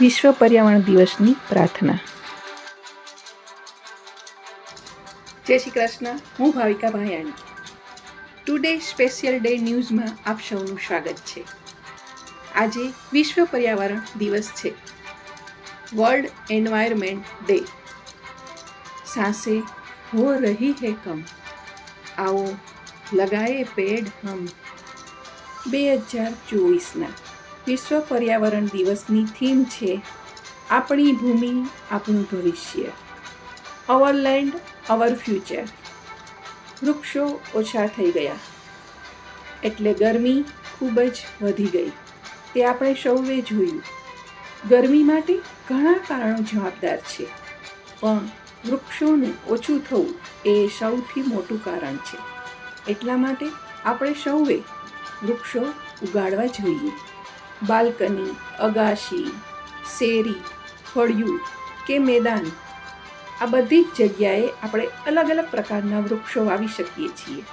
વિશ્વ પર્યાવરણ દિવસની પ્રાર્થના. જય શ્રી કૃષ્ણ. હું Bhavika Bhayani. Today special day ન્યૂઝમાં આપ સૌનું સ્વાગત છે. આજે વિશ્વ પર્યાવરણ દિવસ છે. World environment day. સાંસે હો રહી હે કમ, આવો લગાએ પેડ હમ. 2024ના વિશ્વ પર્યાવરણ દિવસની થીમ છે આપણી ભૂમિ આપણું ભવિષ્ય, અવર લેન્ડ અવર ફ્યુચર. વૃક્ષો ઓછા થઈ ગયા એટલે ગરમી ખૂબ જ વધી ગઈ, તે આપણે સૌએ જોયું. ગરમી માટે ઘણા કારણો જવાબદાર છે, પણ વૃક્ષોનું ઓછું થવું એ સૌથી મોટું કારણ છે. એટલા માટે આપણે સૌએ વૃક્ષો ઉગાડવા જોઈએ. બાલ્કની, અગાશી, શેરી, ફળિયું કે મેદાન, આ બધી જ જગ્યાએ આપણે અલગ અલગ પ્રકારના વૃક્ષો વાવી શકીએ છીએ.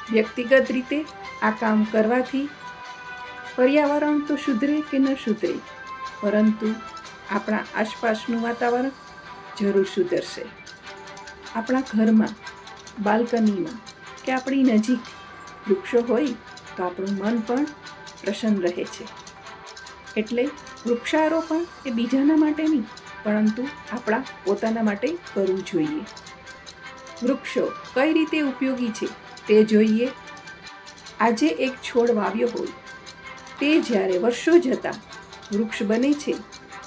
વ્યક્તિગત રીતે આ કામ કરવાથી પર્યાવરણ તો સુધરે કે ન સુધરે, પરંતુ આપણા આસપાસનું વાતાવરણ જરૂર સુધરશે. આપણા ઘરમાં, બાલ્કનીમાં કે આપણી નજીક વૃક્ષો હોય તો આપણું મન પણ પ્રસન્ન રહે છે. એટલે વૃક્ષારોપણ એ બીજાના માટે નહીં, પરંતુ આપણા પોતાના માટે કરવું જોઈએ. વૃક્ષો કઈ રીતે ઉપયોગી છે તે જોઈએ. આજે એક છોડ વાવ્યો હોય, તે જ્યારે વર્ષો જતાં વૃક્ષ બને છે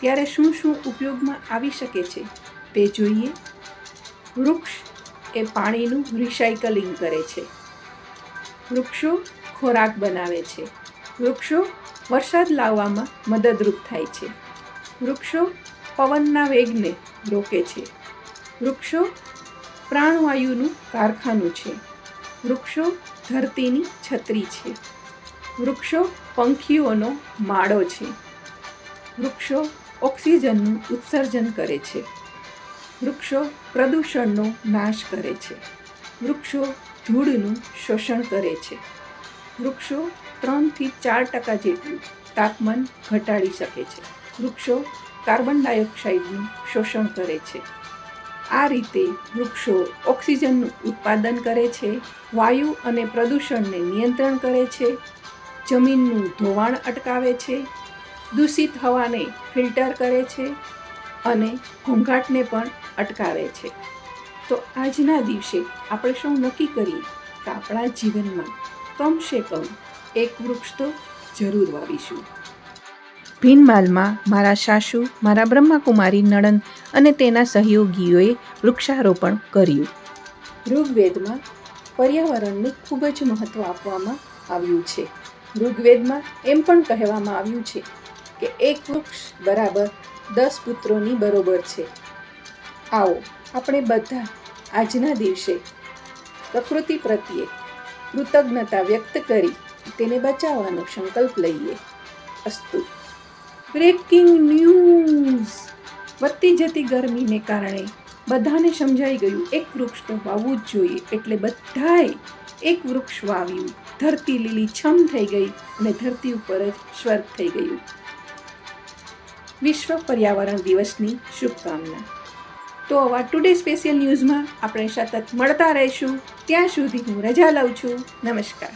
ત્યારે શું શું ઉપયોગમાં આવી શકે છે તે જોઈએ. વૃક્ષ એ પાણીનું રિસાયકલિંગ કરે છે. વૃક્ષો ખોરાક બનાવે છે. વૃક્ષો વરસાદ લાવવામાં મદદરૂપ થાય છે. વૃક્ષો પવનના વેગને રોકે છે. વૃક્ષો પ્રાણવાયુનું કારખાનું છે. વૃક્ષો ધરતીની છત્રી છે. વૃક્ષો પંખીઓનો માળો છે. વૃક્ષો ઓક્સિજનનું ઉત્સર્જન કરે છે. વૃક્ષો પ્રદૂષણનો નાશ કરે છે. વૃક્ષો ધૂળનું શોષણ કરે છે. વૃક્ષો 3 થી 4% જેટલું તાપમાન ઘટાડી શકે છે. વૃક્ષો કાર્બન ડાયોક્સાઇડનું શોષણ કરે છે. આ રીતે વૃક્ષો ઓક્સિજનનું ઉત્પાદન કરે છે, વાયુ અને પ્રદૂષણને નિયંત્રણ કરે છે, જમીનનું ધોવાણ અટકાવે છે, દૂષિત હવાને ફિલ્ટર કરે છે અને ઘોંઘાટને પણ અટકાવે છે. તો આજના દિવસે આપણે સૌ નક્કી કરીએ કે આપણા જીવનમાં કમસે કમ એક વૃક્ષ તો જરૂર વાવીશું. ભીનમાલમાં મારા સાસુ, મારા બ્રહ્માકુમારી નણંદ અને તેના સહયોગીઓએ વૃક્ષારોપણ કર્યું. ઋગ્વેદમાં પર્યાવરણને ખૂબ જ મહત્ત્વ આપવામાં આવ્યું છે. ઋગ્વેદમાં એમ પણ કહેવામાં આવ્યું છે કે એક વૃક્ષ બરાબર 10 પુત્રોની બરોબર છે. આવો આપણે બધા આજના દિવસે પ્રકૃતિ પ્રત્યે કૃતજ્ઞતા વ્યક્ત કરી તેને બચાવવાનો સંકલ્પ લઈએ. અસ્તુ. Breaking news. વધતી જતી ગરમીને કારણે બધાને સમજાઈ ગયું એક વૃક્ષ તો વાવવું જ જોઈએ, એટલે બધાએ એક વૃક્ષ વાવ્યું. ધરતી લીલીછમ થઈ ગઈ અને ધરતી ઉપર જ સ્વર્ગ થઈ ગયું. વિશ્વ પર્યાવરણ દિવસની શુભકામના. તો આવા ટુડે સ્પેશિયલ ન્યૂઝમાં આપણે સતત મળતા રહીશું. ત્યાં સુધી હું રજા લઉં છું. નમસ્કાર.